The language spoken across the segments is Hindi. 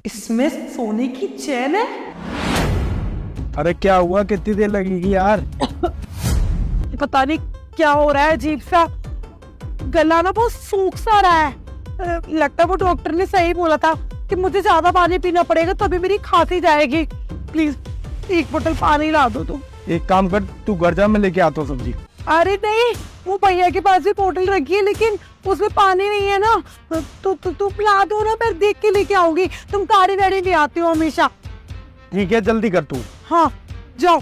इसमें सोने की चैन है? अरे क्या हुआ, कितनी देर लगेगी यार? पता नहीं क्या हो रहा है, अजीब सा गला ना बहुत सूख सा रहा है। लगता है वो डॉक्टर ने सही बोला था कि मुझे ज्यादा पानी पीना पड़ेगा तभी मेरी खांसी जाएगी। प्लीज एक बोतल पानी ला दो तुम। एक काम कर, तू घर जा, मैं लेके आता हूँ सब्जी। अरे नहीं, वो भैया के पास भी बोतल रखी है लेकिन उसमें पानी नहीं है ना। तो पिला दो ना, मैं देख के लेके आऊंगी। तुम गाड़ी वाड़ी ले आते हो हमेशा। ठीक है, जल्दी कर तू। हाँ जाओ।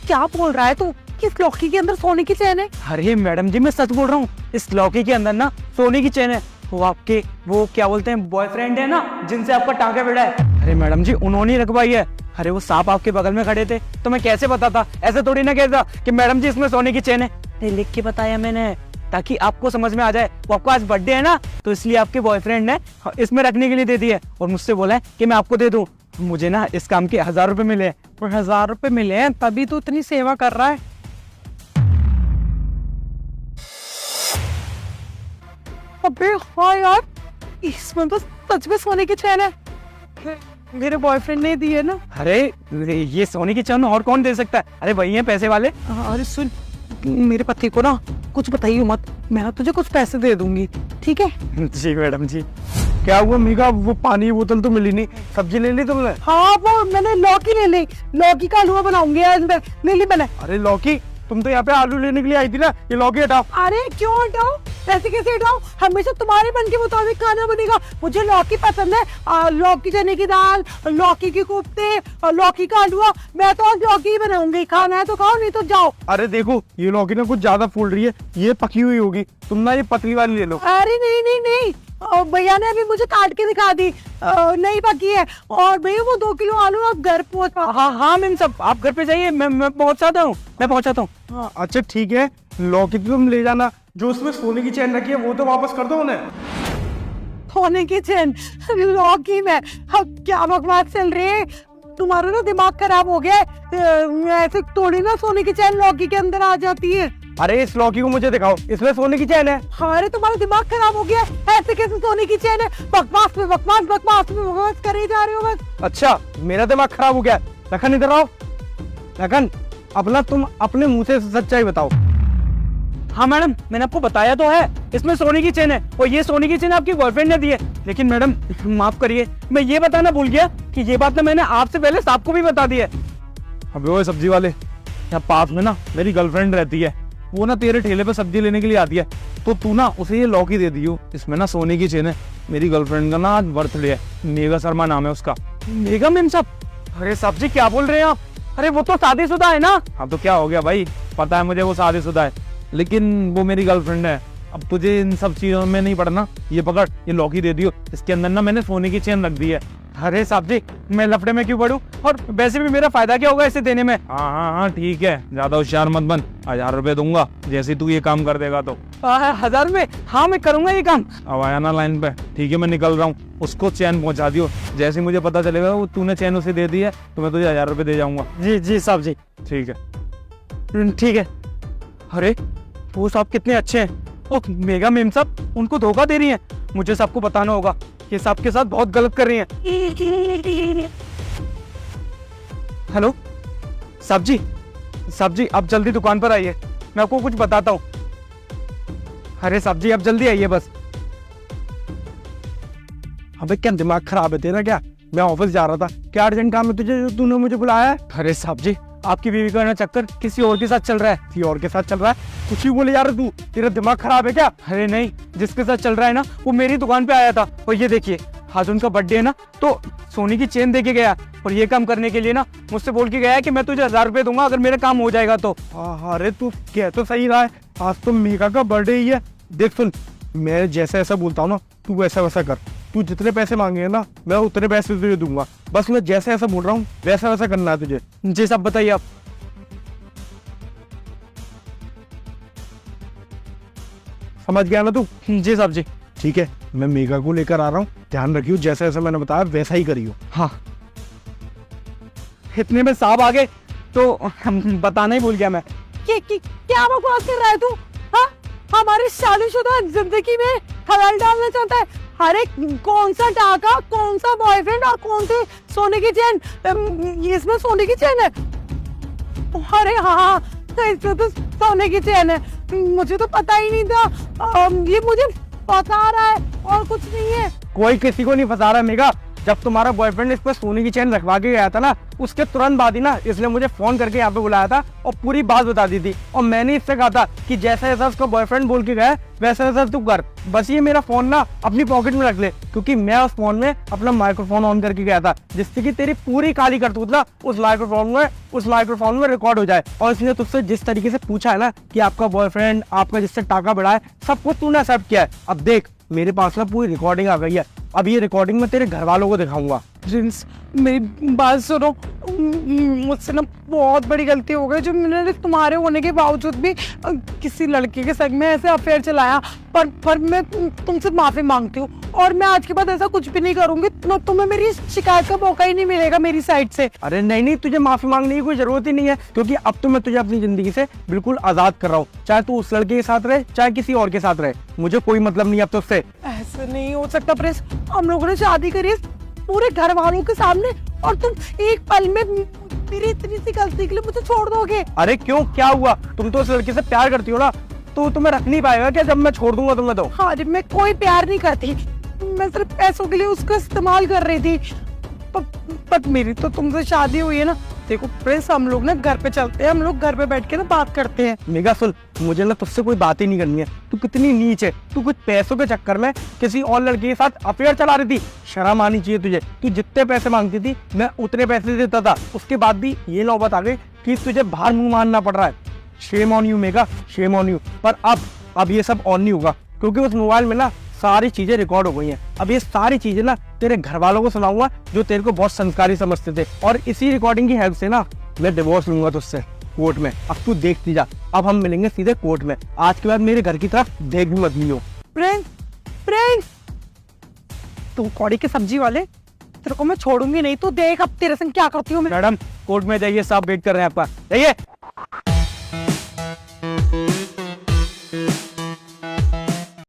क्या बोल रहा है तू? किस लौकी के अंदर सोने की चैन है? अरे मैडम जी, मैं सच बोल रहा हूँ, इस लौकी के अंदर ना सोने की चैन है। वो आपके वो क्या बोलते हैं बॉयफ्रेंड है ना, जिनसे आपका टांका भिड़ा है। अरे मैडम जी, उन्होंने ही रखवाई है। अरे वो सांप आपके बगल में खड़े थे तो मैं कैसे बताता? ऐसे थोड़ी ना कहता कि मैडम जी इसमें सोने की चैन है। नहीं, लिख के बताया मैंने ताकि आपको समझ में आ जाए। वो आपको आज बर्थडे है ना, तो इसलिए आपके बॉयफ्रेंड ने इसमें रखने के लिए दे दी है और मुझसे बोला है कि मैं आपको दे दूं। मुझे ना इस काम के 1000 रुपए मिले। और 1000 रुपए मिले हैं तभी तो इतनी सेवा कर रहा है। अबे हाँ यार, इसमें तो सच में सोने की चैन है। मेरे बॉयफ्रेंड ने दी है ना। अरे ये सोने की चैन और कौन दे सकता है? अरे वही है पैसे वाले। अरे सुन, मेरे पति को ना कुछ बताइए मत, मैं ना तुझे कुछ पैसे दे दूंगी, ठीक है? जी मैडम जी। क्या हुआ मीका, वो पानी की बोतल तो मिली नहीं, सब्जी ले ली तुमने? हाँ वो मैंने लौकी ले ली, लौकी का हलवा बनाऊंगी आज मैं, ले ली मैंने। अरे लौकी, तुम तो यहाँ पे आलू लेने के लिए आई थी ना, ये लौकी हटाओ। अरे क्यों हटाओ? ऐसे कैसे हटाओ? हमेशा तुम्हारे मन के मुताबिक खाना बनेगा। मुझे लौकी पसंद है, लौकी चने की दाल, लौकी के कोफ्ते और लौकी का हलवा। मैं तो आज लौकी ही बनाऊंगी, खाना है तो खाओ नहीं तो जाओ। अरे देखो, ये लौकी ना कुछ ज्यादा फूल रही है, ये पकी हुई होगी, तुम ना ये पतली वाली ले लो। अरे नहीं नहीं नहीं, भैया ने अभी मुझे काट के दिखा दी, नहीं पकी है। और भैया वो 2 किलो आलू आप घर पहुँच। हाँ हाँ मैम साहब, आप घर पे जाइए, मैं पहुंचाता हूँ, मैं पहुंचाता हूँ। हाँ अच्छा ठीक है, लौकी तो तुम ले जाना, जो उसमें सोने की चैन रखी है वो तो वापस कर दो उन्हें। सोने की चैन लौकी में? अब क्या बकवास चल रही है? तुम्हारा ना दिमाग खराब हो गया है। ऐसे थोड़ी ना सोने की चैन लौकी के अंदर आ जाती है। अरे इस लौकी को मुझे दिखाओ, इसमें सोने की चैन है। अरे तुम्हारा दिमाग खराब हो गया है, ऐसे कैसे सोने की चैन है? बकवास में बकवास, बकवास में बकवास करे ही जा रहे हो बस। अच्छा, मेरा दिमाग खराब हो गया। लखन इधर आओ। लखन, अपना तुम अपने मुंह से सच्चाई बताओ। हाँ मैडम, मैंने आपको बताया तो है, इसमें सोने की चेन है और ये सोने की चेन आपकी बॉयफ्रेंड ने दी है। लेकिन मैडम माफ करिए, मैं ये बताना भूल गया कि ये बात ना मैंने आपसे पहले साहब को भी बता दी है। अबे ओए सब्जी वाले, यहाँ पास में ना मेरी गर्लफ्रेंड रहती है, वो ना तेरे ठेले पे सब्जी लेने के लिए आती है, तो तू ना उसे ये लौकी दे दियो, इसमें ना सोने की चेन है। मेरी गर्लफ्रेंड का ना आज बर्थडे है, मेघा शर्मा नाम है उसका। मेघा मैम साहब? अरे साहब जी क्या बोल रहे हैं आप? अरे वो तो शादीशुदा है ना। हाँ तो क्या हो गया भाई, पता है मुझे वो शादीशुदा है, लेकिन वो मेरी गर्लफ्रेंड है। अब तुझे इन सब चीजों में नहीं पड़ना, ये पकड़, ये लौकी दे दियो, इसके अंदर ना मैंने सोने की चेन रख दी है। अरे साहब जी, मैं लफड़े में क्यों पड़ूं? और वैसे भी मेरा फायदा क्या होगा इसे देने में? हाँ ठीक है, ज्यादा होशियार मत बन, 1000 रुपए दूंगा जैसे तू ये काम कर देगा तो। 1000 रुपए? हाँ मैं करूंगा ये काम। अब आया ना लाइन पे, ठीक है मैं निकल रहा हूँ, उसको चैन पहुंचा दियो, जैसे मुझे पता चलेगा वो तूने चैन उसे दे दी है तो मैं तुझे 1000 रुपए दे जाऊंगा। जी जी साहब जी। ठीक है। ठीक है। अरे वो साहब कितने अच्छे हैं। ओ मेघा मेम साहब उनको धोखा दे रही हैं। मुझे सबको बताना होगा, ये साहब के साथ बहुत गलत कर रही हैं। हेलो साहब जी, साहब जी आप जल्दी दुकान पर आइए, मैं आपको कुछ बताता हूँ। अरे साहब जी आप जल्दी आइए बस। अबे क्या दिमाग खराब है तेरा क्या? मैं ऑफिस जा रहा था, क्या अर्जेंट काम है तुझे जो तूने मुझे बुलाया है? अरे साहब जी, आपकी बीवी का ना चक्कर किसी और के साथ चल रहा है। किसी और के साथ चल रहा है? कुछ ही बोले जा रहा तू, तेरा दिमाग खराब है क्या? अरे नहीं, जिसके साथ चल रहा है ना वो मेरी दुकान पे आया था, और ये देखिए आज उनका बर्थडे है ना, तो सोने की चेन दे के गया और ये काम करने के लिए ना मुझसे बोल के गया है कि मैं तुझे 1000 रुपए दूंगा अगर मेरा काम हो जाएगा तो। अरे तू कह तो सही रहा है, आज तो मेघा का बर्थडे ही है। देख सुन, मैं जैसा ऐसा बोलता हूँ ना तू वैसा वैसा कर, तू जितने पैसे मांगे ना मैं उतने पैसे तुझे दूंगा, बस मैं जैसा ऐसा बोल रहा हूँ वैसा वैसा करना है तुझे। जी साहब बताइए आप। समझ गया ना तू? जी साहब जी। ठीक है, मैं मेघा को लेकर आ रहा हूँ, ध्यान रखियो जैसा ऐसा मैंने बताया वैसा ही करियो। हाँ इतने में साहब आ गए तो बताना ही भूल गया मैं। क्या बकवास कर रहा है तू? हाँ, हमारी शादीशुदा जिंदगी में हलाल डालना चाहता है? अरे कौन सा टाका, कौन सा बॉयफ्रेंड और कौन सी सोने की चेन? इसमें सोने की चेन है? अरे हाँ, इसमें तो सोने की चेन है। मुझे तो पता ही नहीं था। ये मुझे फंसा रहा है और कुछ नहीं है। कोई किसी को नहीं फंसा रहा मेघा। जब तुम्हारा बॉयफ्रेंड इस पर सोने की चेन रखवा के गया था ना, उसके तुरंत बाद ही ना इसने मुझे फोन करके यहाँ पे बुलाया था और पूरी बात बता दी थी। और मैंने इससे कहा था कि जैसा जैसा उसका बॉयफ्रेंड बोल के गया है वैसा वैसा तू कर। बस ये मेरा फोन ना अपनी पॉकेट में रख ले, क्योंकि मैं उस फोन में अपना माइक्रोफोन ऑन करके गया था, जिससे कि तेरी पूरी काली करतूत ना उस माइक्रोफोन में रिकॉर्ड हो जाए। और इसने तुझसे जिस तरीके से पूछा है ना कि आपका बॉयफ्रेंड आपका जिससे टाका बढ़ा है, सब कुछ तूने एक्सेप्ट किया है। अब देख मेरे पास ना पूरी रिकॉर्डिंग आ गई है। अब ये रिकॉर्डिंग मैं तेरे घर वालों को दिखाऊंगा। प्रिंस, मेरी बात सुनो। मुझसे ना बहुत बड़ी गलती हो गई जो मैंने तुम्हारे होने के बावजूद भी किसी लड़के के संग में ऐसे अफेयर चलाया। पर मैं तुमसे माफी मांगती हूँ और मैं आज के बाद ऐसा कुछ भी नहीं करूंगी। तुम्हें मेरी शिकायत का मौका ही नहीं मिलेगा मेरी साइड से। अरे नहीं, तुझे माफी मांगने की कोई जरूरत ही नहीं है, क्योंकि अब तो मैं तुझे अपनी जिंदगी से बिल्कुल आजाद कर रहा हूँ। चाहे तू उस लड़के के साथ रहे चाहे किसी और के साथ रहे, मुझे कोई मतलब नहीं अब तो उससे। ऐसा नहीं हो सकता प्रिंस। हम लोगों ने शादी करी है पूरे घर वालों के सामने और तुम एक पल में मेरी इतनी सी गलती के लिए मुझे छोड़ दोगे? अरे क्यों, क्या हुआ? तुम तो उस लड़के से प्यार करती हो ना, तो तुम्हें रख नहीं पाएगा क्या जब मैं छोड़ दूंगा तुम्हें? तो अरे मैं कोई प्यार नहीं करती, मैं सिर्फ पैसों के लिए उसका इस्तेमाल कर रही थी। पर मेरी तो तुमसे शादी हुई है ना। देखो प्रिंस, हम लोग ना घर पे चलते हैं, हम लोग घर पे बैठ के ना बात करते हैं। मेघा सुन, मुझे ना तुझसे कोई बात ही नहीं करनी है। तू कितनी नीच है, तू कुछ पैसों के चक्कर में किसी और लड़के के साथ अफेयर चला रही थी। शर्म आनी चाहिए तुझे। तू जितने पैसे मांगती थी मैं उतने पैसे देता था, उसके बाद भी ये नौबत आ गई कि तुझे बाहर मुंह मारना पड़ रहा है। Shame on you Megha, shame on you. पर अब ये सब ऑन नहीं होगा, क्योंकि उस मोबाइल में ना सारी चीजें रिकॉर्ड हो गई हैं। अब ये सारी चीजें ना तेरे घर वालों को सुनाऊंगा जो तेरे को बहुत संस्कारी समझते थे, और इसी रिकॉर्डिंग की हेल्प से ना मैं डिवोर्स लूंगा तुझसे कोर्ट में। अब तू देखती जा, अब हम मिलेंगे सीधे कोर्ट में। आज के बाद मेरे घर की तरफ देख भी मत लियो। प्रिंस, तू कौड़ी के सब्जी वाले, तेरे को मैं छोड़ूंगी नहीं। तू देख अब तेरे संग क्या करती हूँ मैं। मैडम कोर्ट में जाइए, साहब वेट कर रहे हैं आपका, जाइए।